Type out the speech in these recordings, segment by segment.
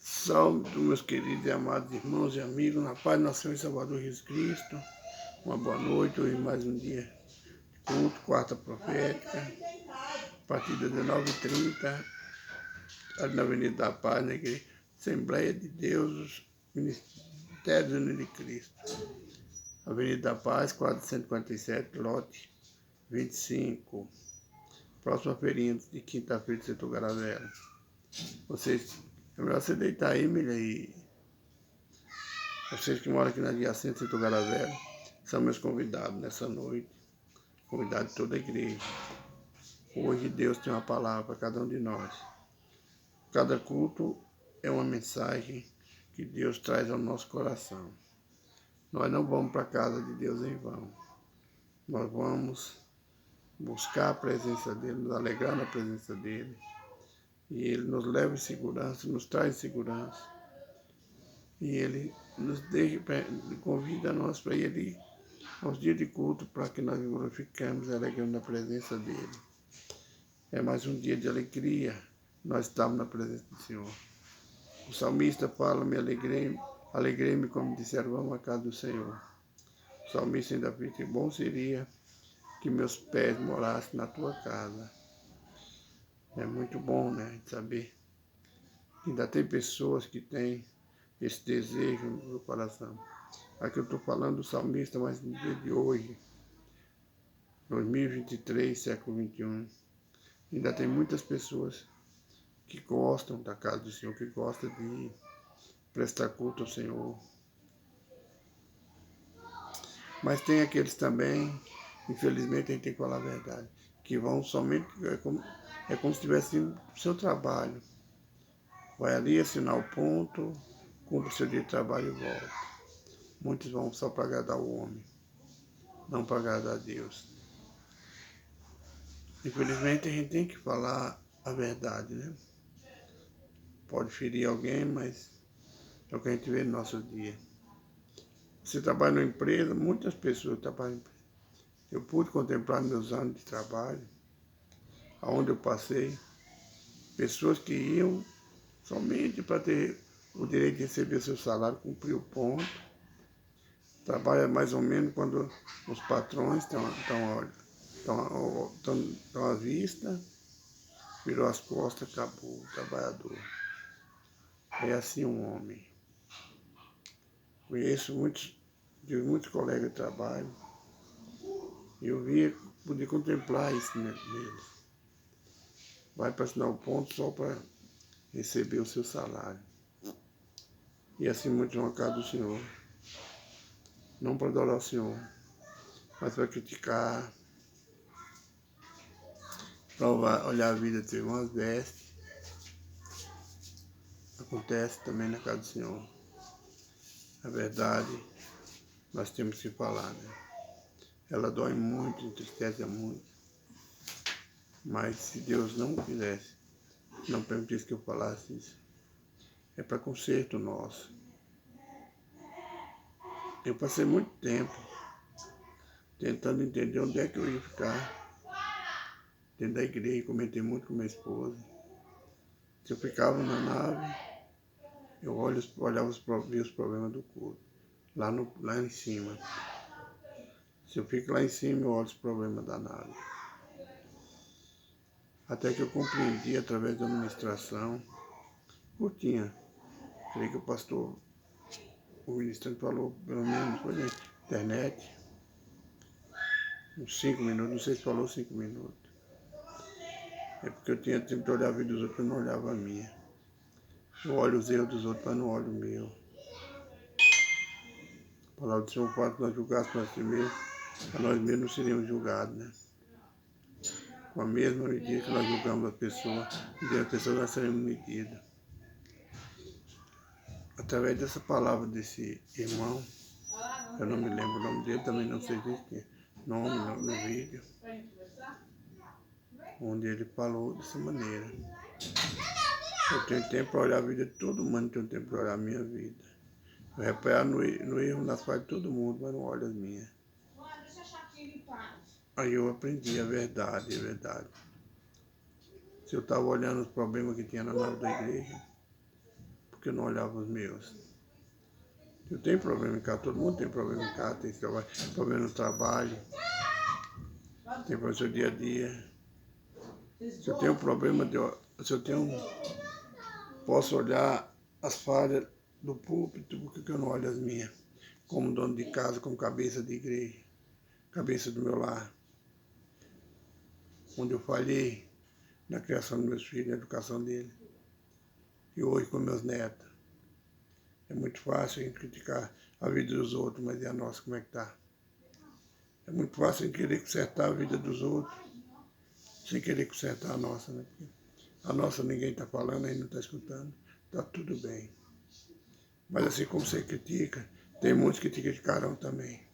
Salve, meus queridos e amados irmãos e amigos, na paz do nosso Senhor e Salvador Jesus Cristo. Uma boa noite, hoje mais um dia de culto, quarta profética, a partir das 19h30, ali na Avenida da Paz, na igreja Assembleia de Deus, Ministério Unido de Cristo. Avenida da Paz, 447, lote 25, próxima feirinha de quinta-feira de Setor Garavela. É melhor você deitar aí, Emília, e vocês que moram aqui na adjacência de Setor Garavela são meus convidados nessa noite, convidados de toda a igreja. Hoje Deus tem uma palavra para cada um de nós. Cada culto é uma mensagem que Deus traz ao nosso coração. Nós não vamos para a casa de Deus em vão. Nós vamos buscar a presença dEle, nos alegrar na presença dEle. E Ele nos leva em segurança, nos traz em segurança. E Ele nos convida a nós para Ele aos dias de culto, para que nós glorifiquemos e alegremos na presença dEle. É mais um dia de alegria, nós estamos na presença do Senhor. O salmista fala, alegrei-me, como disseram, vamos à casa do Senhor. O salmista ainda diz que bom seria que meus pés morassem na tua casa. É muito bom, né, saber que ainda tem pessoas que têm esse desejo no coração. Aqui eu estou falando do salmista, mas no dia de hoje, 2023, século XXI, ainda tem muitas pessoas que gostam da casa do Senhor, que gostam de prestar culto ao Senhor. Mas tem aqueles também, infelizmente a gente tem que falar a verdade, que vão somente, é como se estivesse no seu trabalho. Vai ali assinar o ponto, cumpre o seu dia de trabalho e volta. Muitos vão só para agradar o homem, não para agradar a Deus. Infelizmente a gente tem que falar a verdade, né? Pode ferir alguém, mas é o que a gente vê no nosso dia. Você trabalha numa empresa, muitas pessoas trabalham em empresa. Eu pude contemplar meus anos de trabalho, aonde eu passei, pessoas que iam somente para ter o direito de receber seu salário, cumprir o ponto. Trabalha mais ou menos quando os patrões estão à vista, virou as costas, acabou o trabalhador. É assim um homem. Conheço muitos colegas de trabalho, e eu pude contemplar isso neles. Vai para assinar o ponto só para receber o seu salário. E assim muitos vão à casa do Senhor. Não para adorar o Senhor, mas para criticar, para olhar a vida de irmãos vestes. Acontece também na casa do Senhor. A verdade, nós temos que falar, né? Ela dói muito, entristece muito. Mas se Deus não quisesse, não permitisse que eu falasse isso, é para conserto nosso. Eu passei muito tempo tentando entender onde é que eu ia ficar dentro da igreja, comentei muito com minha esposa. Se eu ficava na nave, eu via os problemas do culto, lá em cima. Se eu fico lá em cima, eu olho os problemas da nave. Até que eu compreendi, através da administração, curtinha. Creio que o pastor, o ministrante falou, pelo menos, foi na internet, uns 5 minutos, não sei se falou 5 minutos. É porque eu tinha tempo de olhar a vida dos outros, eu não olhava a minha. Eu olho os erros dos outros, mas não olho o meu. A palavra do Senhor fala que nós julgássemos a si mesmos, a nós mesmos não seríamos julgados, né? Com a mesma medida que nós julgamos a pessoa nós seremos medidos. Através dessa palavra desse irmão, eu não me lembro o nome dele, também não sei dizer nome no vídeo, onde ele falou dessa maneira. Eu tenho tempo para olhar a vida de todo mundo, tenho tempo para olhar a minha vida. Eu reparo no erro nas falhas de todo mundo, mas não olho as minhas. Aí eu aprendi a verdade, a verdade. Se eu estava olhando os problemas que tinha na nave da igreja, porque eu não olhava os meus. Eu tenho problema em casa, todo mundo tem problema em casa, tem problema no trabalho, tem problema no seu dia a dia. Se eu tenho um problema, posso olhar as falhas do púlpito, por que eu não olho as minhas? Como dono de casa, como cabeça de igreja, cabeça do meu lar. Onde eu falhei na criação dos meus filhos, na educação deles. E hoje com meus netos. É muito fácil a gente criticar a vida dos outros, mas e a nossa, como é que tá? É muito fácil a gente querer consertar a vida dos outros, sem querer consertar a nossa, né? Porque a nossa ninguém está falando, a gente não está escutando, está tudo bem. Mas assim como você critica, tem muitos que te criticarão também.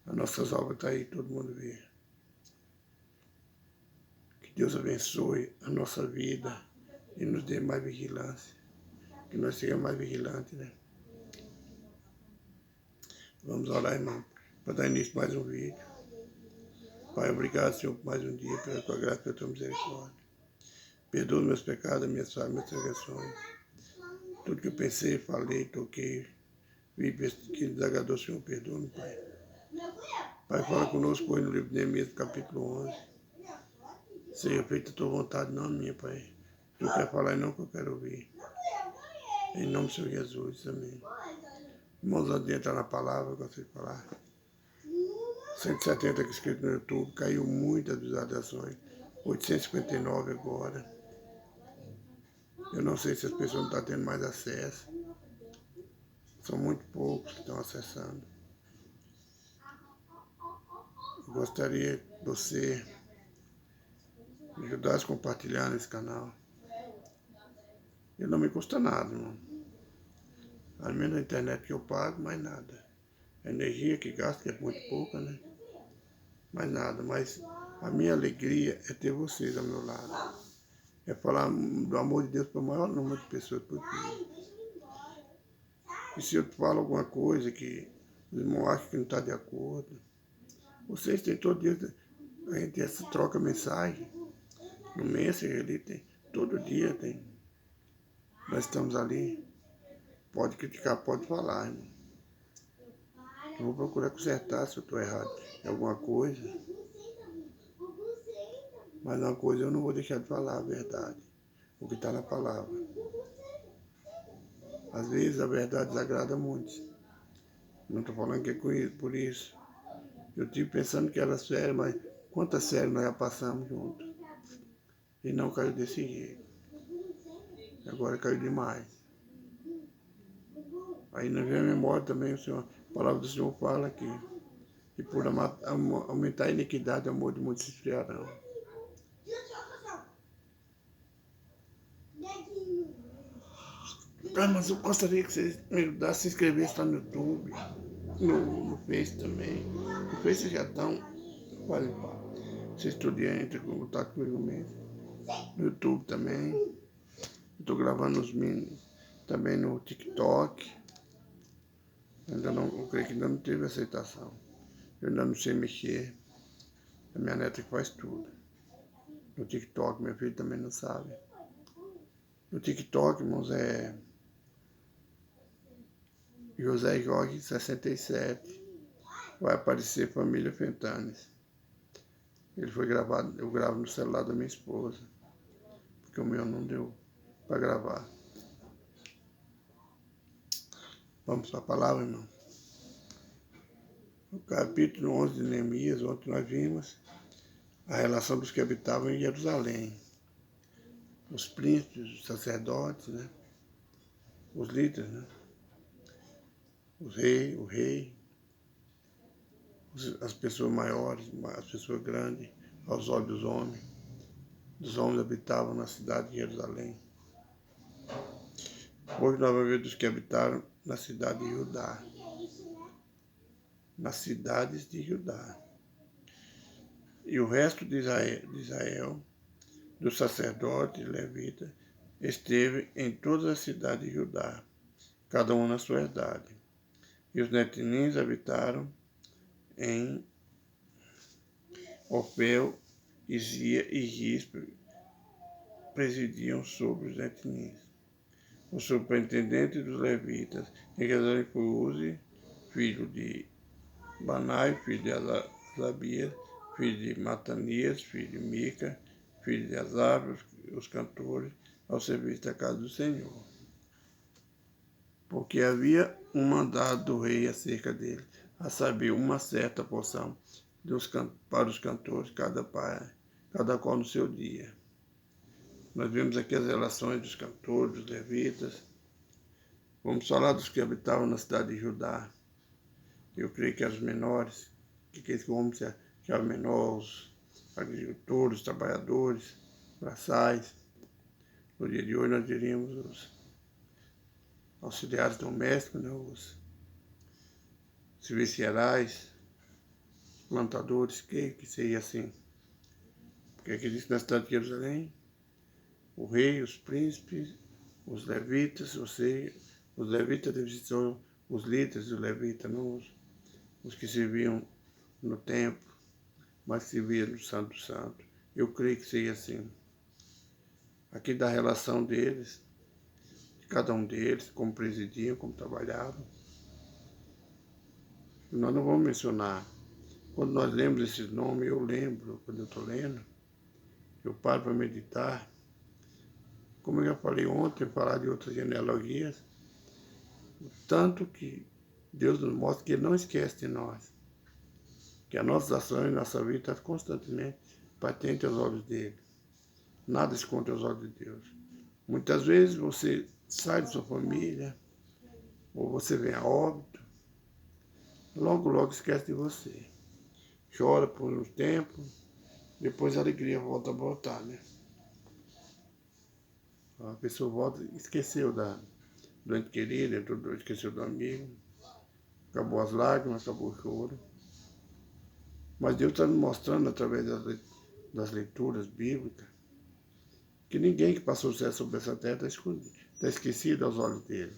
As nossas obras estão aí, todo mundo vê. Que Deus abençoe a nossa vida e nos dê mais vigilância. Que nós sejamos mais vigilantes, né? Vamos orar, irmão, para dar início a mais um vídeo. Pai, obrigado, Senhor, por mais um dia, pela tua graça e pela tua misericórdia. Perdoa meus pecados, minhas falhas, minhas transgressões. Tudo que eu pensei, falei, toquei, vi que desagradou, Senhor, perdoa-me, Pai. Pai, fala conosco hoje no livro de Neemias, capítulo 11. Seja feita a tua vontade, não a minha, Pai. Tu quer falar e não que eu quero ouvir. Em nome do Senhor Jesus, amém. Irmãos, antes de entrar na palavra, eu gostaria de falar. 170 aqui escrito no YouTube, caiu muitas visualizações. 859 agora. Eu não sei se as pessoas não estão tendo mais acesso. São muito poucos que estão acessando. Eu gostaria que você me ajudasse a compartilhar nesse canal. E não me custa nada, irmão. A menos a internet que eu pago, mais nada. A energia que gasto, que é muito pouca, né? Mais nada. Mas a minha alegria é ter vocês ao meu lado. É falar do amor de Deus para o maior número de pessoas possível. E se eu falo alguma coisa que os irmãos acham que não está de acordo, vocês têm todo dia, a gente essa troca mensagem, no Messenger ali tem, todo dia tem. Nós estamos ali, pode criticar, pode falar, irmão. Eu vou procurar consertar se eu estou errado em alguma coisa. Mas uma coisa eu não vou deixar de falar a verdade, o que está na palavra. Às vezes a verdade desagrada muitos. Não estou falando que é por isso. Eu estive pensando que era sério, mas quantas séries nós já passamos juntos. E não caiu desse jeito. Agora caiu demais. Aí na minha memória também a palavra do Senhor fala que por aumentar a iniquidade, o amor de muitos se esfriarão. Mas eu gostaria que vocês me ajudassem a se inscrever lá no YouTube, no Face também. No Face já estão quase pá. Se estudiar, entra em contato comigo mesmo. No YouTube também. Estou gravando os mini também no TikTok. Eu creio que ainda não teve aceitação. Eu ainda não sei mexer. A minha neta que faz tudo. No TikTok, meu filho também não sabe. No TikTok, irmãos, é José Jorge 67. Vai aparecer Família Fentanes. Ele foi gravado, eu gravo no celular da minha esposa. Porque o meu não deu para gravar. Vamos para a palavra, irmão. No capítulo 11 de Neemias, ontem nós vimos a relação dos que habitavam em Jerusalém. Os príncipes, os sacerdotes, né? Os líderes, né? O rei, as pessoas maiores, as pessoas grandes, aos olhos dos homens. Os homens habitavam na cidade de Jerusalém. Hoje nós vamos ver dos que habitaram na cidade de Judá. Nas cidades de Judá. E o resto de Israel, dos sacerdotes e levitas, esteve em todas as cidades de Judá, cada um na sua herdade. E os netinins habitaram em Ofel, Izia e Gispe, presidiam sobre os netinins. o superintendente dos levitas, em resolve por Uzi, filho de Banai, filho de Azabias, filho de Matanias, filho de Mica, filho de Asaf, os cantores, ao serviço da casa do Senhor. Porque havia um mandado do rei acerca dele, a saber, uma certa porção para os cantores, cada qual no seu dia. Nós vemos aqui as relações dos cantores, dos levitas. Vamos falar dos que habitavam na cidade de Judá. Eu creio que eram os menores, que eram menores, os agricultores, os trabalhadores, braçais. No dia de hoje nós diríamos os auxiliares domésticos, né, os serviçais, plantadores, que seria assim. Porque aqui diz na cidade de Jerusalém, o rei, os príncipes, os levitas, os levitas são os líderes dos levitas, não os que serviam no templo, mas que serviam no Santo Santo. Eu creio que seria assim. Aqui da relação deles, de cada um deles, como presidiam, como trabalhavam. Nós não vamos mencionar. Quando nós lemos esses nomes, eu lembro, quando eu estou lendo, eu paro para meditar. Como eu já falei ontem, falar de outras genealogias, tanto que Deus nos mostra que Ele não esquece de nós, que as nossas ações, nossa vida está constantemente patente aos olhos dele. Nada esconde aos olhos de Deus. Muitas vezes você sai de sua família, ou você vem a óbito, logo esquece de você. Chora por um tempo, depois a alegria volta a brotar, né? A pessoa volta, esqueceu do ente querido, esqueceu do amigo, acabou as lágrimas, acabou o choro. Mas Deus está nos mostrando, através das leituras bíblicas, que ninguém que passou o céu sobre essa terra está esquecido aos olhos dele.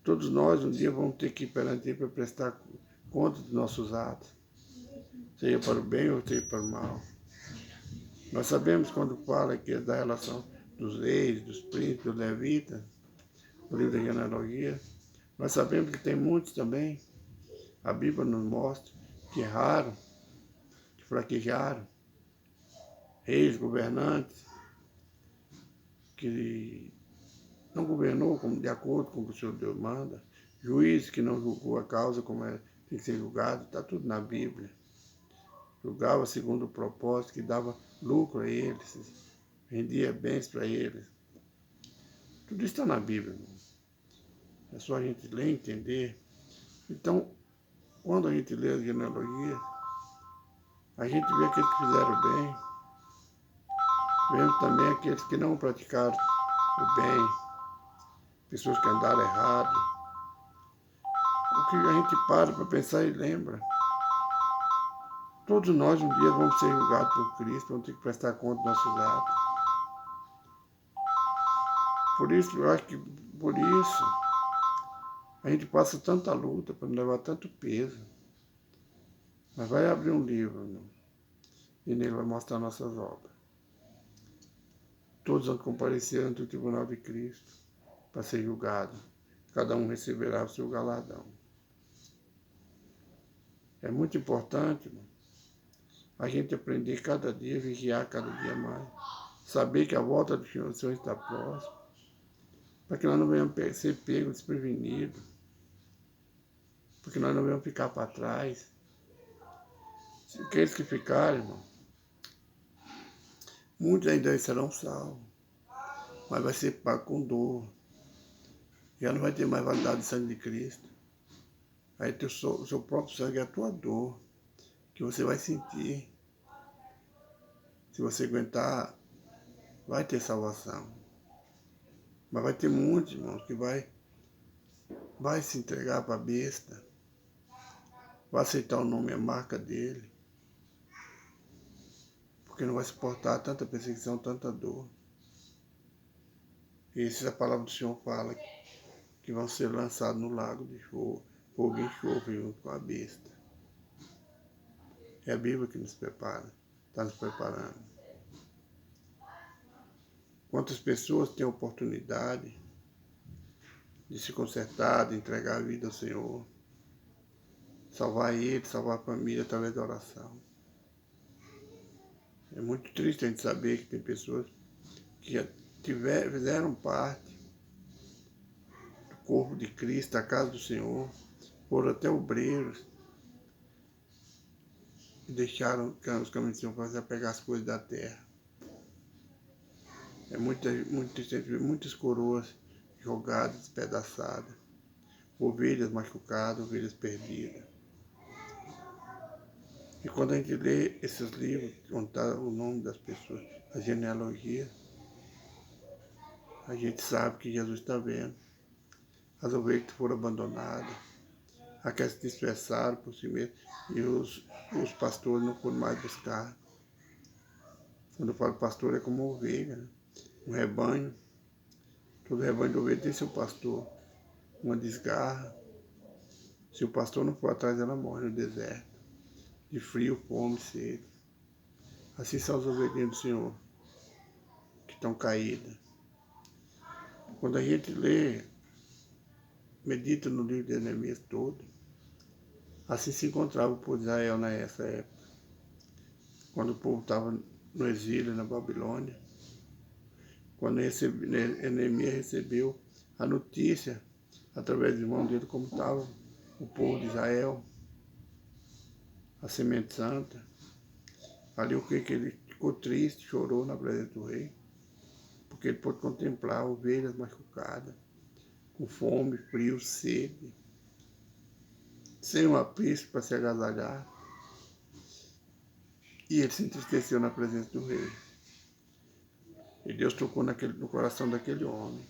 Todos nós um dia vamos ter que ir perante ele para prestar conta dos nossos atos, seja para o bem ou seja para o mal. Nós sabemos quando fala aqui da relação dos reis, dos príncipes, dos levitas, no livro da genealogia, nós sabemos que tem muitos também. A Bíblia nos mostra que erraram, que fraquejaram, reis, governantes, que não governou de acordo com o que o Senhor Deus manda, juiz que não julgou a causa como tem que ser julgado, está tudo na Bíblia. Julgava segundo o propósito, que dava lucro a eles, rendia bens para eles. Tudo isso está na Bíblia, irmão. É só a gente ler e entender. Então, quando a gente lê a genealogia, a gente vê aqueles que fizeram bem, vemos também aqueles que não praticaram o bem, pessoas que andaram errado. O que a gente para pensar e lembra. Todos nós um dia vamos ser julgados por Cristo, vamos ter que prestar conta dos nossos atos. Por isso, eu acho que a gente passa tanta luta para não levar tanto peso. Mas vai abrir um livro, irmão, e nele vai mostrar nossas obras. Todos vão comparecer ante o tribunal de Cristo para ser julgado. Cada um receberá o seu galardão. É muito importante, irmão, a gente aprender cada dia, vigiar cada dia mais. Saber que a volta do Senhor está próxima. Para que nós não venhamos ser pegos desprevenidos. Porque nós não venhamos ficar para trás. Aqueles que ficarem, irmão, muitos ainda serão salvos. Mas vai ser pago com dor. Já não vai ter mais validade do sangue de Cristo. Aí o seu próprio sangue é a tua dor, que você vai sentir. Se você aguentar, vai ter salvação. Mas vai ter muitos, irmãos, que vai se entregar para a besta, vai aceitar o nome e a marca dele, porque não vai suportar tanta perseguição, tanta dor. E isso a palavra do Senhor fala, que vão ser lançados no lago de fogo e enxofre junto com a besta. É a Bíblia que nos prepara, está nos preparando. Quantas pessoas têm oportunidade de se consertar, de entregar a vida ao Senhor, salvar ele, salvar a família através da oração. É muito triste a gente saber que tem pessoas que já fizeram parte do corpo de Cristo, da casa do Senhor, foram até obreiros e deixaram os caminhos do Senhor para pegar as coisas da terra. É muito triste ver muitas coroas jogadas, despedaçadas, ovelhas machucadas, ovelhas perdidas. E quando a gente lê esses livros, onde está o nome das pessoas, a genealogia, a gente sabe que Jesus está vendo as ovelhas que foram abandonadas, aquelas que se dispersaram por si mesmas, e os pastores não foram mais buscar. Quando eu falo pastor, é como ovelha, né? Um rebanho. Todo rebanho de ovelha tem seu pastor. Uma desgarra. Se o pastor não for atrás, ela morre no deserto, de frio, fome, sede. Assim são as ovelhinhas do Senhor, que estão caídas. Quando a gente lê, medita no livro de Jeremias todo, assim se encontrava o povo de Israel nessa época, quando o povo estava no exílio na Babilônia, quando Jeremias recebeu a notícia, através do irmão dele, como estava o povo de Israel, a semente santa. Ali o que ele ficou triste, chorou na presença do rei, porque ele pôde contemplar ovelhas machucadas, com fome, frio, sede, sem um aprisco para se agasalhar. E ele se entristeceu na presença do rei. E Deus tocou no coração daquele homem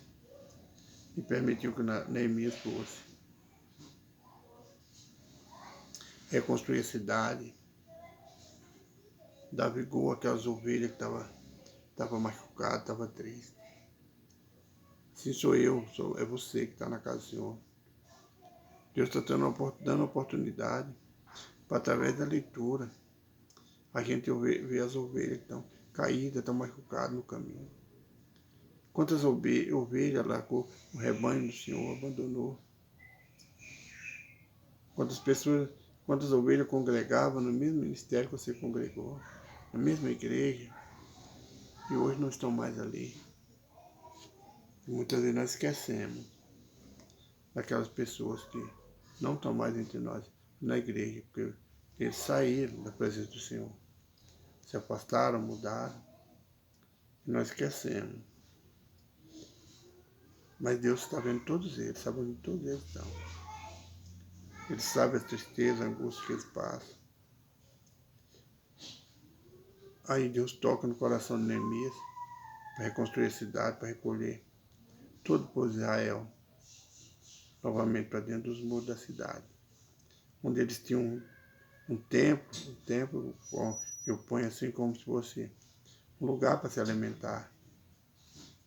e permitiu que Neemias fosse reconstruir a cidade, dar vigor àquelas ovelhas que estavam machucadas, estavam tristes. Assim sou eu, é você que está na casa do Senhor. Deus está dando oportunidade para, através da leitura, a gente ver as ovelhas que estão caídas, estão machucadas no caminho. Quantas ovelhas largou o rebanho do Senhor, abandonou? Quantas ovelhas congregavam no mesmo ministério que você congregou, na mesma igreja, e hoje não estão mais ali. E muitas vezes nós esquecemos daquelas pessoas que não estão mais entre nós na igreja, porque eles saíram da presença do Senhor, se afastaram, mudaram, e nós esquecemos. Mas Deus está vendo todos eles, sabe onde todos eles estão. Ele sabe a tristeza, a angústia que eles passam. Aí Deus toca no coração de Neemias para reconstruir a cidade, para recolher todo o povo de Israel novamente para dentro dos muros da cidade, onde eles tinham um templo, eu ponho assim como se fosse um lugar para se alimentar.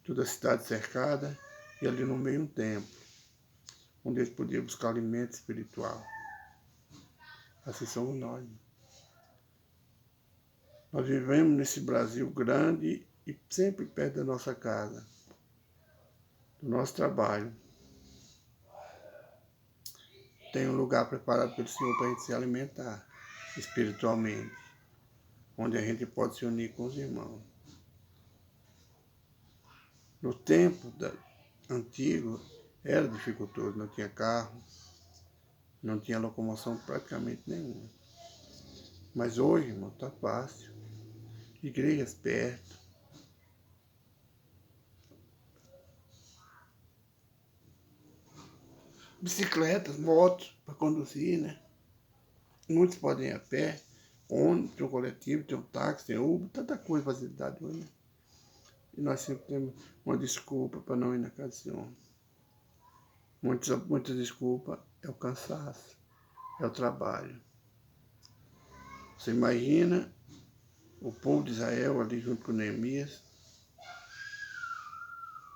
Toda a cidade cercada e ali no meio um templo, onde eles podiam buscar alimento espiritual. Assim somos nós. Nós vivemos nesse Brasil grande e sempre perto da nossa casa, do nosso trabalho. Tem um lugar preparado pelo Senhor para a gente se alimentar espiritualmente, onde a gente pode se unir com os irmãos. No tempo antigo era dificultoso, não tinha carro, não tinha locomoção praticamente nenhuma. Mas hoje, irmão, está fácil. Igrejas perto. Bicicletas, motos para conduzir, né? Muitos podem ir a pé, ônibus, tem um coletivo, tem um táxi, tem Uber, tanta coisa, facilidade hoje, né? E nós sempre temos uma desculpa para não ir na casa do Senhor. Muitas desculpas é o cansaço, é o trabalho. Você imagina o povo de Israel ali junto com Neemias,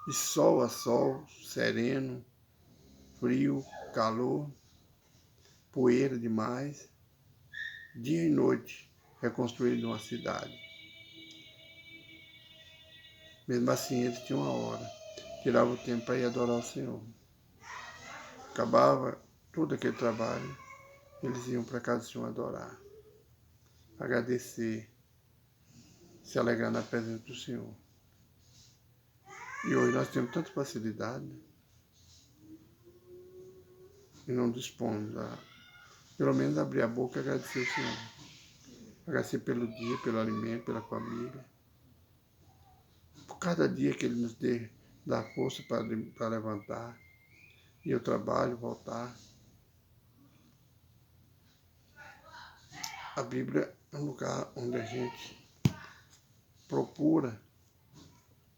de sol a sol, sereno, frio, calor, poeira demais, dia e noite, reconstruindo uma cidade. Mesmo assim, eles tinham uma hora, tiravam o tempo para ir adorar o Senhor. Acabava todo aquele trabalho, eles iam para a casa do Senhor adorar, agradecer, se alegrar na presença do Senhor. E hoje nós temos tanta facilidade, né? E não dispomos a, pelo menos, abrir a boca e agradecer ao Senhor. Agradecer pelo dia, pelo alimento, pela família. Por cada dia que Ele nos dá força para levantar, ir ao trabalho, voltar. A Bíblia é um lugar onde a gente procura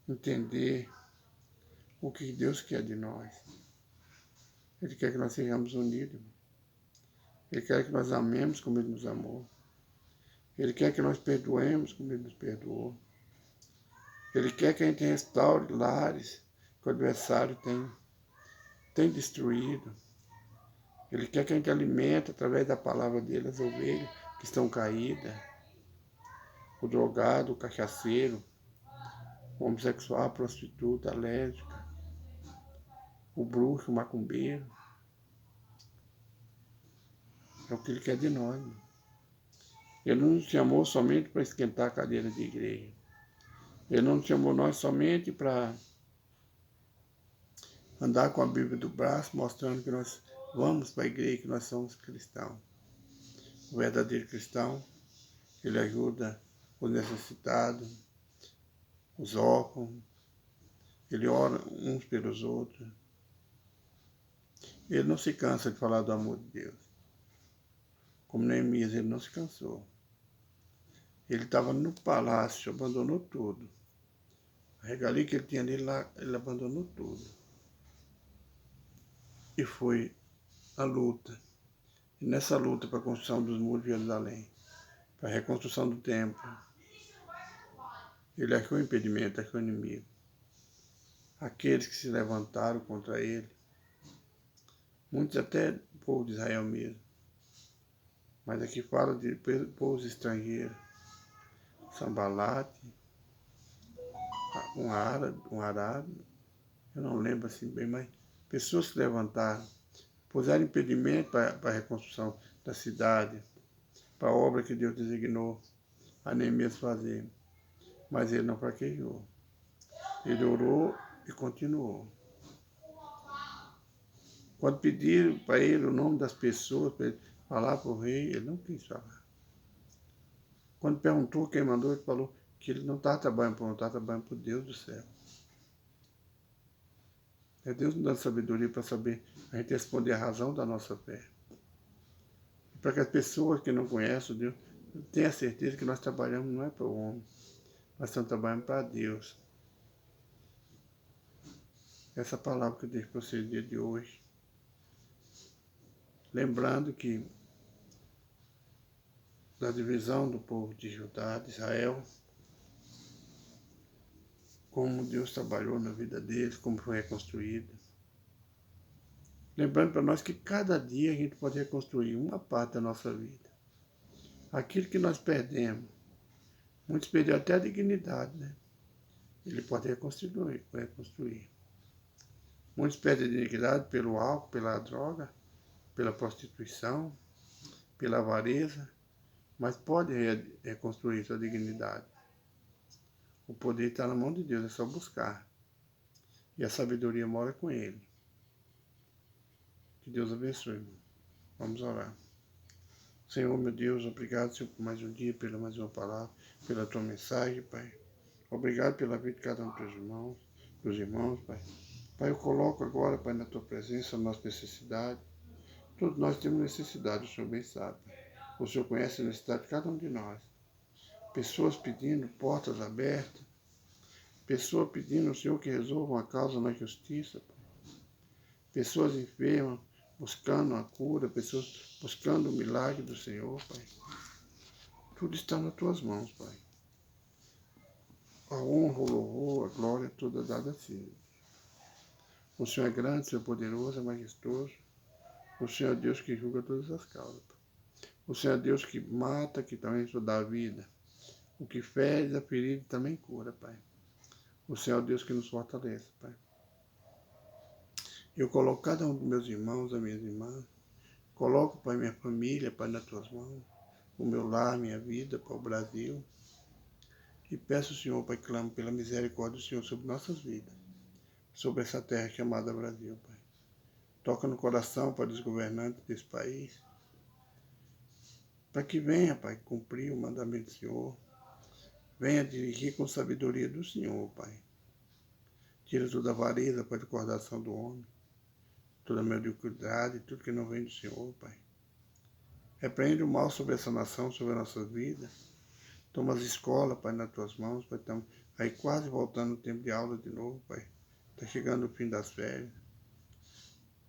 entender o que Deus quer de nós. Ele quer que nós sejamos unidos. Ele quer que nós amemos como Ele nos amou. Ele quer que nós perdoemos como Ele nos perdoou. Ele quer que a gente restaure lares que o adversário tem destruído. Ele quer que a gente alimente, através da palavra dele, as ovelhas que estão caídas. O drogado, o cachaceiro, o homossexual, a prostituta, a alérgica, o bruxo, o macumbeiro. É o que ele quer de nós. Ele não nos chamou somente para esquentar a cadeira de igreja. Ele não nos chamou nós somente para andar com a Bíblia do braço, mostrando que nós vamos para a igreja, que nós somos cristãos. O verdadeiro cristão, ele ajuda os necessitados, os órfãos, ele ora uns pelos outros. Ele não se cansa de falar do amor de Deus. Como Neemias, ele não se cansou. Ele estava no palácio, abandonou tudo. A regalia que ele tinha ali lá, ele abandonou tudo. E foi a luta. E nessa luta para a construção dos muros de Jerusalém, para a reconstrução do templo, ele achou impedimento, achou inimigo. Aqueles que se levantaram contra ele, muitos até do povo de Israel mesmo, mas aqui fala de povos estrangeiros, Sambalate, um árabe, eu não lembro assim bem, mas pessoas que levantaram, puseram impedimento para a reconstrução da cidade, para a obra que Deus designou a Neemias fazer. Mas ele não fraquejou. Ele orou e continuou. Quando pediram para ele o nome das pessoas, para ele falar para o rei, ele não quis falar. Quando perguntou quem mandou, ele falou que ele não estava trabalhando por um, estava trabalhando por Deus do céu. É Deus nos dando sabedoria para saber a gente responder a razão da nossa fé. E para que as pessoas que não conhecem o Deus tenham a certeza que nós trabalhamos não é para o homem, nós estamos trabalhando para Deus. Essa palavra que eu deixo para vocês no dia de hoje. Lembrando que da divisão do povo de Judá, de Israel, como Deus trabalhou na vida deles, como foi reconstruído. Lembrando para nós que cada dia a gente pode reconstruir uma parte da nossa vida. Aquilo que nós perdemos, muitos perderam até a dignidade, né? Ele pode reconstruir. Muitos perdem a dignidade pelo álcool, pela droga, pela prostituição, pela avareza, mas pode reconstruir sua dignidade. O poder está na mão de Deus, é só buscar. E a sabedoria mora com Ele. Que Deus abençoe, irmão. Vamos orar. Senhor, meu Deus, obrigado, Senhor, por mais um dia, pela mais uma palavra, pela Tua mensagem, Pai. Obrigado pela vida de cada um dos irmãos, Pai. Pai, eu coloco agora, Pai, na Tua presença a nossa necessidade. Todos nós temos necessidade, o Senhor bem sabe. O Senhor conhece a necessidade de cada um de nós. Pessoas pedindo portas abertas. Pessoas pedindo ao Senhor que resolva uma causa na justiça. Pai. Pessoas enfermas, buscando a cura. Pessoas buscando o milagre do Senhor, Pai. Tudo está nas Tuas mãos, Pai. A honra, o louvor, a glória, toda dada a Ti. O Senhor é grande, o Senhor é poderoso, é majestoso. O Senhor é Deus que julga todas as causas. O Senhor é Deus que mata, que também dá a vida. O que fere, a ferida também cura, Pai. O Senhor é Deus que nos fortalece, Pai. Eu coloco cada um dos meus irmãos, das minhas irmãs. Coloco, Pai, minha família, Pai, nas tuas mãos. O meu lar, minha vida, para o Brasil. E peço, Senhor, Pai, clamo pela misericórdia do Senhor sobre nossas vidas. Sobre essa terra chamada Brasil, Pai. Toca no coração, Pai, dos governantes desse país. Para que venha, Pai, cumprir o mandamento do Senhor. Venha dirigir com sabedoria do Senhor, Pai. Tira toda a avareza, Pai, do coração do homem. Toda a mediocridade, tudo que não vem do Senhor, Pai. Repreende o mal sobre essa nação, sobre a nossa vida. Toma as escolas, Pai, nas tuas mãos, Pai. Estamos aí quase voltando o tempo de aula de novo, Pai. Está chegando o fim das férias.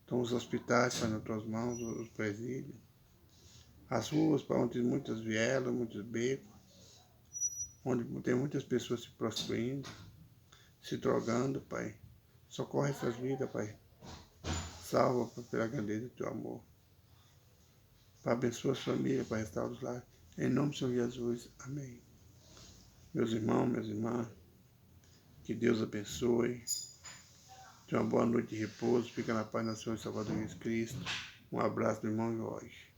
Toma os hospitais, Pai, nas tuas mãos, os presídios. As ruas, Pai, onde tem muitas vielas, muitos becos. Onde tem muitas pessoas se prostituindo, se drogando, Pai. Socorre essas vidas, Pai. Salva, Pai, pela grandeza do teu amor. Pai, abençoa as famílias, Pai, restaura os lares. Em nome do Senhor Jesus. Amém. Meus irmãos, minhas irmãs, que Deus abençoe. Tenha uma boa noite de repouso. Fica na paz do Senhor e Salvador Jesus Cristo. Um abraço do irmão Jorge.